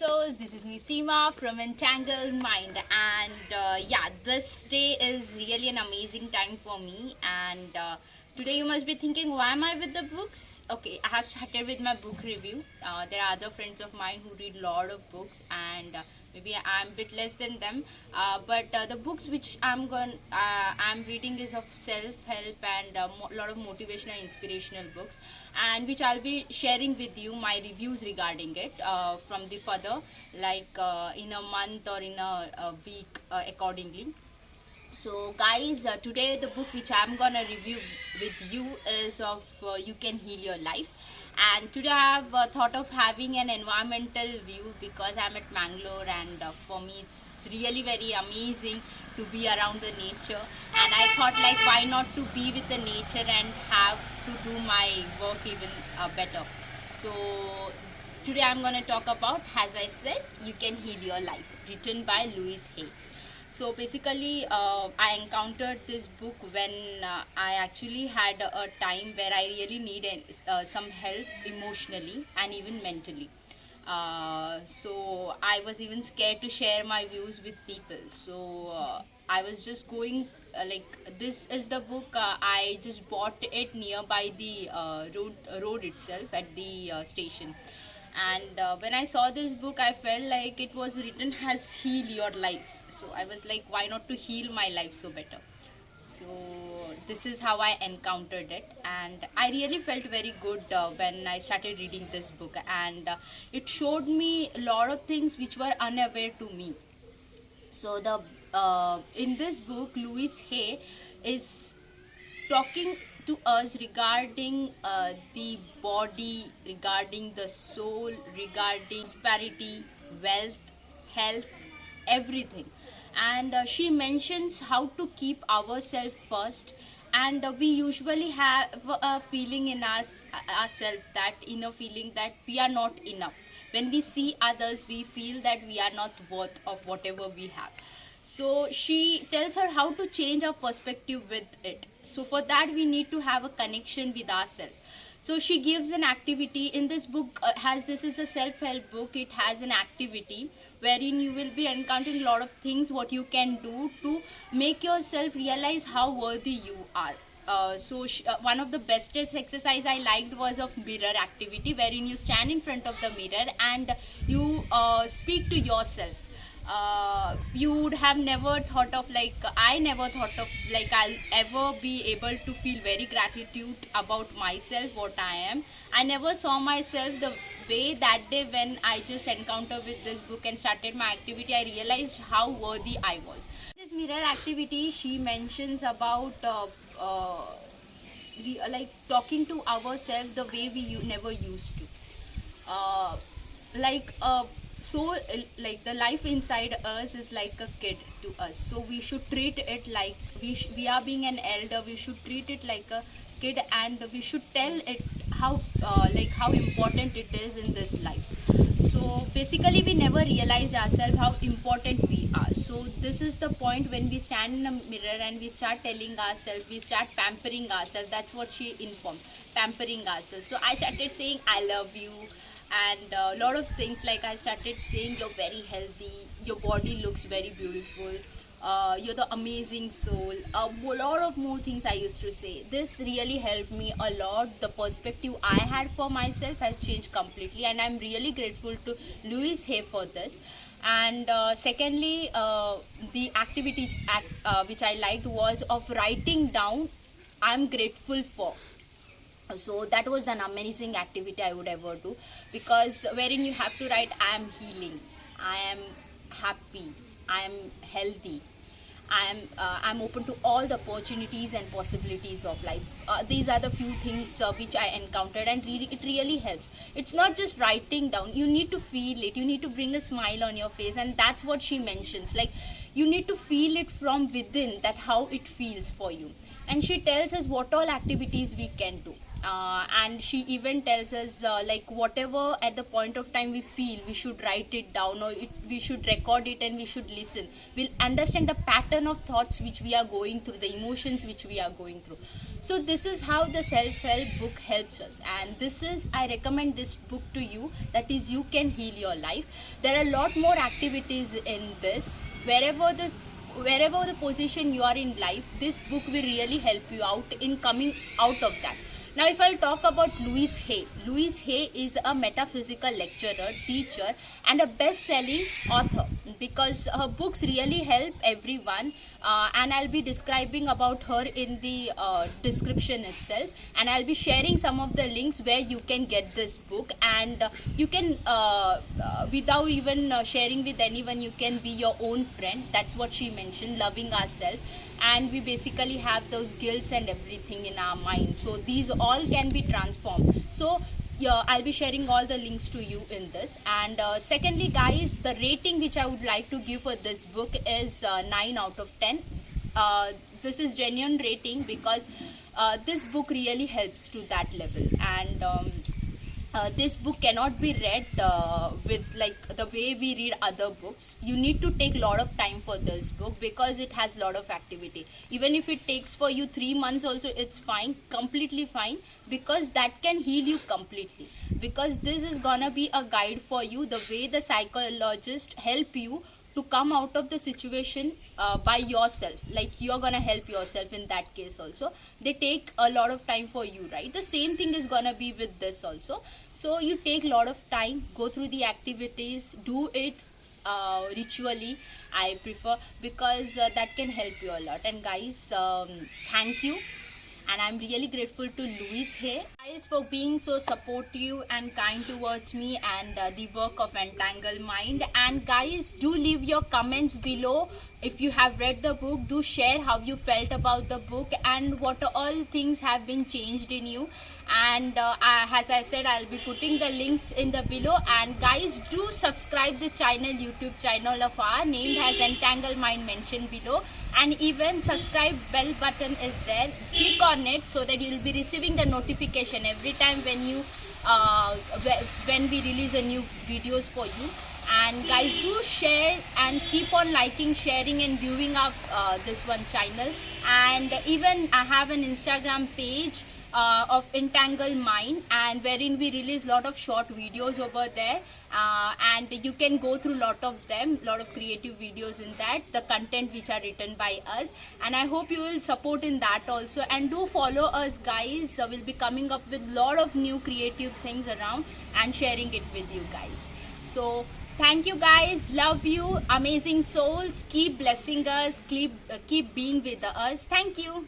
souls. This is me Seema from Entangled Mind, and this day is really an amazing time for me. And today you must be thinking, why am I with the books? Okay, I have started with my book review. There are other friends of mine who read a lot of books, and maybe I'm a bit less than them. But the books which I'm reading is of self-help and a lot of motivational and inspirational books, and which I'll be sharing with you my reviews regarding it from the further, in a month or in a week accordingly. So guys, today the book which I'm gonna review with you is of You Can Heal Your Life. And today I have thought of having an environmental view because I'm at Mangalore, and for me it's really very amazing to be around the nature. And I thought, like, why not to be with the nature and have to do my work even better. So today I'm gonna talk about, as I said, You Can Heal Your Life, written by Louise Hay. So basically, I encountered this book when I actually had a time where I really needed some help emotionally and even mentally. So I was even scared to share my views with people. So I was just going, this is the book. I just bought it nearby the road itself at the station. And when I saw this book, I felt like it was written as Heal Your Life. So I was like, why not to heal my life so better? So this is how I encountered it, and I really felt very good when I started reading this book. And it showed me a lot of things which were unaware to me. So the in this book, Louise Hay is talking to us regarding the body, regarding the soul, regarding prosperity, wealth, health, everything. And she mentions how to keep ourselves first. And we usually have a feeling in ourselves, that inner feeling that we are not enough. When we see others, we feel that we are not worth of whatever we have. So she tells her how to change our perspective with it. So for that, we need to have a connection with ourselves. So she gives an activity in this book. This is a self-help book. It has an activity wherein you will be encountering a lot of things what you can do to make yourself realize how worthy you are. One of the bestest exercise I liked was of mirror activity, wherein you stand in front of the mirror and you speak to yourself. You would have never thought of, I never thought of, I'll ever be able to feel very gratitude about myself, what I am. I never saw myself the way that day when I just encountered with this book and started my activity. I realized how worthy I was. This mirror activity, she mentions about talking to ourselves the way we never used to. Uh, like so like the life inside us is like a kid to us, so we should treat it like we are being an elder. We should treat it like a kid, and we should tell it how important it is in this life. So basically, we never realize ourselves how important we are. So this is the point when we stand in a mirror and we start telling ourselves, we start pampering ourselves. That's what she informs, pampering ourselves. So I started saying I love you, and a lot of things, like I started saying you're very healthy, your body looks very beautiful, you're the amazing soul, a lot of more things I used to say. This really helped me a lot. The perspective I had for myself has changed completely, and I'm really grateful to Louise Hay for this. And secondly, the activity which I liked was of writing down I'm grateful for. So that was an amazing activity I would ever do, because wherein you have to write, I am healing, I am happy, I am healthy, I'm open to all the opportunities and possibilities of life. These are the few things which I encountered, and it really helps. It's not just writing down, you need to feel it, you need to bring a smile on your face, and that's what she mentions. Like, you need to feel it from within, that how it feels for you. And she tells us what all activities we can do. And she even tells us whatever at the point of time we feel, we should write it down, or we should record it, and we should listen. We'll understand the pattern of thoughts which we are going through, the emotions which we are going through. So this is how the self-help book helps us, and this is, I recommend this book to you, that is, you can heal your life. There are a lot more activities in this. Wherever the position you are in life, this book will really help you out in coming out of that. Now, if I'll talk about Louise Hay. Louise Hay is a metaphysical lecturer, teacher, and a best-selling author, because her books really help everyone. And I'll be describing about her in the description itself, and I'll be sharing some of the links where you can get this book, and you can, without even sharing with anyone, you can be your own friend. That's what she mentioned, loving ourselves. And we basically have those guilts and everything in our mind, so these all can be transformed. So yeah, I'll be sharing all the links to you in this. And secondly, guys, the rating which I would like to give for this book is 9 out of 10. This is genuine rating, because this book really helps to that level. And this book cannot be read with like the way we read other books. You need to take a lot of time for this book, because it has a lot of activity. Even if it takes for you 3 months also, it's fine, completely fine, because that can heal you completely. Because this is gonna be a guide for you, the way the psychologist help you to come out of the situation by yourself. Like, you're gonna help yourself in that case also. They take a lot of time for you, right? The same thing is gonna be with this also. So you take a lot of time, go through the activities, do it ritually, I prefer, because that can help you a lot. And guys, thank you, and I'm really grateful to Louise Hay, guys, for being so supportive and kind towards me and the work of Entangled Mind. And guys, do leave your comments below. If you have read the book, do share how you felt about the book and what all things have been changed in you. And as I said, I'll be putting the links in the below. And guys, do subscribe the channel, YouTube channel of our named as Entangled Mind, mentioned below. And even subscribe bell button is there, click on it, so that you will be receiving the notification every time when you when we release a new videos for you. And guys, do share and keep on liking, sharing and viewing up this one channel. And even I have an Instagram page of Entangled Mind, and wherein we release lot of short videos over there, and you can go through lot of them, lot of creative videos in that, the content which are written by us. And I hope you will support in that also. And do follow us, guys. We'll be coming up with lot of new creative things around and sharing it with you guys. So thank you guys, love you, amazing souls, keep blessing us, keep being with us. Thank you.